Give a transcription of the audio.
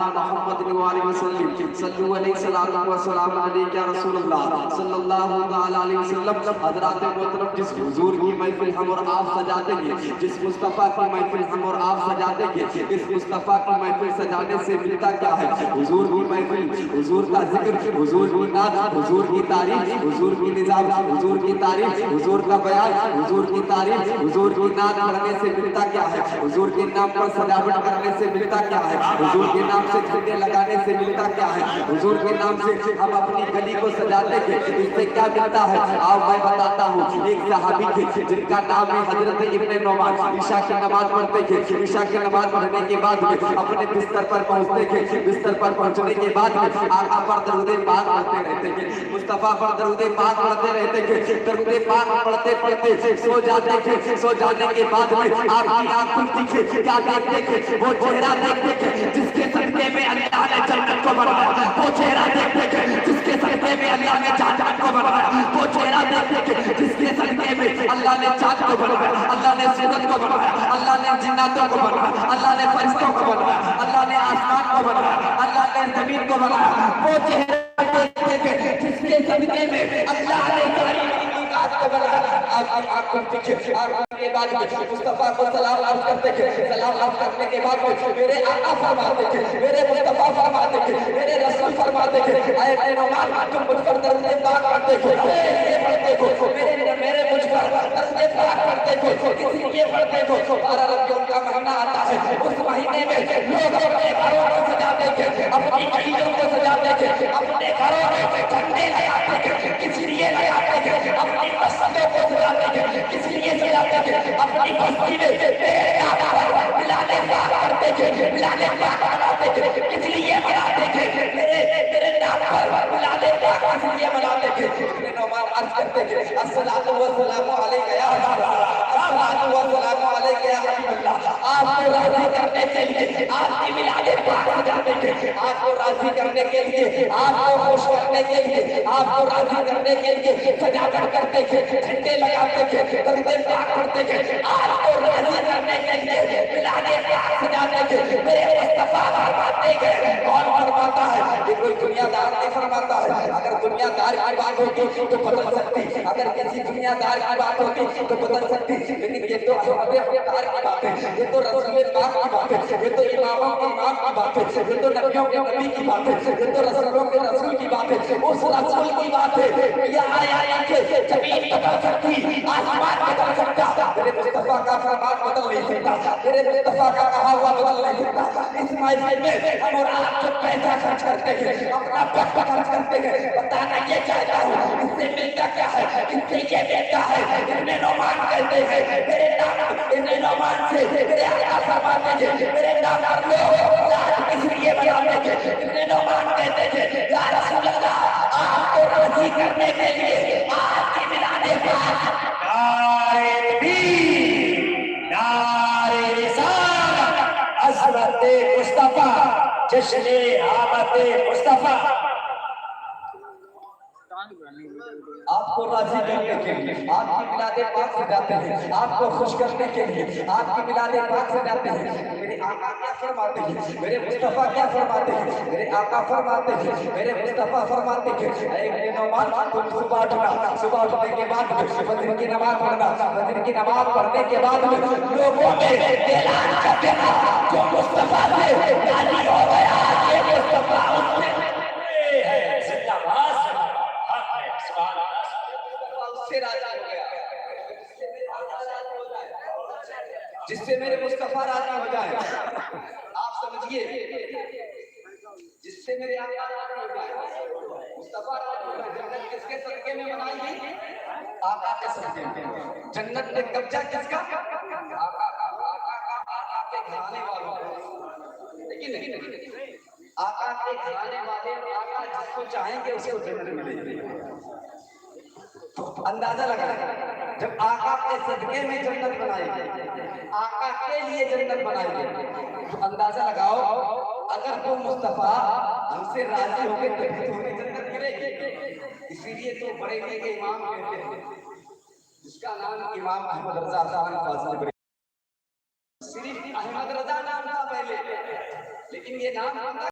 محمد علیہ وسلم صلو علیہ السلام علیکہ یا رسول اللہ صلی اللہ علیہ وسلم. حضرات محترم، جس حضور کی محفل ہم اور آپ سجاتے ہیں، جس مصطفیٰ کی محفل ہم اور آپ سجاتے ہیں، اس مصطفیٰ کی محفل سجانے سے ملتا کیا ہے؟ حضور کی محفل، حضور کا ذکر، حضور کی نعت، حضور کی تعریف، حضور کی نظام، حضور کی تعریف، حضور کا بیان، حضور کی تعریف، حضور کی نعت کرنے سے ملتا کیا ہے؟ حضور کے نام پر سجاوٹ کرنے سے ملتا کیا ہے؟ حضور کے نام سے جھنڈے لگانے سے ملتا کیا ہے؟ حضور کے نام سے ہم اپنی گلی کو سجاتے ہیں، اس سے کیا ملتا ہے؟ آؤ میں بتاتا ہوں. ایک صحابی تھے جن کا نام ہے حضرت ابن نعمان. عشاء کی نماز پڑھتے تھے، عشاء کی نماز پڑھنے کے بعد اپنے بستر پر پہنچتے تھے. بستر پر پہنچنے کے بعد آقا پر درود پاک پڑھتے رہتے تھے، مصطفیٰ پر درود پاک پڑھتے رہتے تھے. درود پاک پڑھتے پڑھتے سو جاتے تھے. سو جانے کے بعد آپ کی آنکھ کھلتی تھی. کیا دیکھتے تھے؟ وہ چہرہ دیکھتے تھے جس کے صدقے میں اللہ نے جنت کو بنایا. وہ چہرہ دیکھتے تھے جس کے صدقے میں اللہ نے جنت کو بنایا. وہ چہرہ دیکھتے تھے جس کے صدقے میں اللہ نے چاند کو بنایا، اللہ نے سورج کو بنایا، اللہ نے جناتوں کو بنایا، اللہ نے فرشتوں کو بنایا، اللہ نے آسمان کو بنایا، اللہ نے زمین کو بنایا. وہ چہرہ دیکھتے تھے جس کے صدقے میں اللہ نے ساری مخلوقات کو بنایا. آپ پیچھے آپ کے بعد مصطفیٰ کو سلام عرض کرتے تھے. سلام عرض کرنے کے بعد میرے آقا فرماتے تھے، میرے مصطفیٰ فرماتے تھے، میرے رسول فرماتے تھے، اے ابن نعمان تم مجھ پر درود پاک پڑھتے تھے، پڑھتے تھے میرے مجھ پر درود پاک پڑھتے تھے، اسی لیے پڑھتے تھے. بارہ ربیع کا مہینہ آتا ہے، اس مہینے میں لوگ اپنے گھروں کو سجاتے تھے، اپنی گلیوں کو سجاتے تھے، اپنے گھروں میں جھنڈے لگاتے تھے. کس لیے لگاتے تھے؟ اپنی مسجدوں کو سجاتے تھے. کس لیے سجاتے تھے؟ اپنی بستی میں ملانے پاک کرتے تھے، ملانے پاک بناتے تھے. کس لیے بناتے تھے؟ میرے نام پر ملانے پاک کس لیے بناتے تھے؟ ابن نعمان عرض کرتے تھے الصلاۃ والسلام علیک یا رسول اللہ، الصلاۃ والسلام علیک یا حبیب اللہ. آپ کو راضی کرنے کے لیے آپ کی ملانے پاک سجاتے تھے. آپ کو راضی کرنے کے لیے، آپ کو خوش کرنے کے لیے، آپ کو راضی کرنے کے لیے سجاوٹ کرتے تھے، جھنڈے لگاتے تھے، درود پاک پڑھتے تھے. آپ کو راضی کرنے کے لیے ملانے پاک سجاتے تھے. میرے مصطفیٰ فرماتے ہیں. کون فرماتا ہے؟ یہ کوئی دنیا دار نہیں فرماتا ہے. اگر دنیا دار کی بات ہوتی تو بدل سکتی، اگر کسی دنیا دار کی بات ہوتی تو بدل سکتی، لیکن یہ تو احمد مختار کی بات ہے، یہ تو رسول پاک کی بات ہے، یہ تو اماموں کے امام کی بات ہے، یہ تو نبیوں کے نبی کی بات ہے، یہ تو رسولوں کے رسول کی بات ہے. اس رسول کی بات ہے. یہ آیا کہ زمین بدل سکتی، آسمان بدل سکتا، میرے مصطفیٰ کا فرمان بدل نہیں سکتا، میرے مصطفیٰ کا کہا ہوا بدل نہیں سکتا. اس محفل میں ہم اور آپ جو پیسہ خرچ کرتے ہیں، اپنا وقت خرچ کرتے ہیں، بتانا یہ چاہتا ہوں اس سے ملتا کیا ہے؟ اس سے یہ ملتا ہے. ابن نعمان کہتے ہیں میرے نام ابن نعمان سے میرے آقا فرماتے ہیں میرے نام پر لوگ لاکھ اس لیے بناتے تھے. ابن نعمان کہتے تھے یا رسول اللہ آپ کو راضی کرنے کے لیے آپ کی ملانے پاک نعرہ تکبیر، نعرہ رسالت، عظمت مصطفیٰ، جشن آمد مصطفیٰ. آپ کو راضی کرنے کے لیے آپ کی میلاد پاک سجاتے ہیں، آپ کو خوش کرنے کے لیے آپ کی میلاد پاک سجاتے ہیں. میرے آقا کیا فرماتے ہیں؟ میرے مصطفیٰ کیا فرماتے ہیں؟ میرے آقا فرماتے ہیں، میرے مصطفیٰ فرماتے ہیں اے ابن نعمان تم صبح اٹھنا، صبح اٹھنے کے بعد فجر کی نماز پڑھنا، فجر کی نماز پڑھنے کے بعد لوگوں میں اعلان کر دینا جو مصطفیٰ سے راضی ہو گیا یہ مصطفیٰ اس سے ہے. زندہ باد سے راضی ہو گیا، جس سے میرے مصطفیٰ راضی ہو جائے. آپ سمجھئے جس سے میرے آقا راضی ہو جائے، مصطفیٰ راضی ہو جائے. جنت کس کے صدقے میں بنائی گئی؟ آقا کے صدقے میں. جنت میں قبضہ کس کا؟ آقا کا. آقا کے گھرانے والوں. لیکن آقا کے گھرانے والے آقا جس کو چاہیں گے اسے جنت ملے گی. اندازہ لگا جب آقا کے صدقے میں جنت بنائی گئی، آقا کے لیے جنت بنائی گئی، تو اندازہ لگاؤ اگر وہ مصطفیٰ ہم سے راضی ہو گئے تبھی تو ہمیں جنت ملے گی. اسی لیے تو بڑے بڑے امام کہتے ہیں جس کا نام امام احمد رضا خان فاضل. صرف احمد رضا نام تھا پہلے، لیکن یہ نام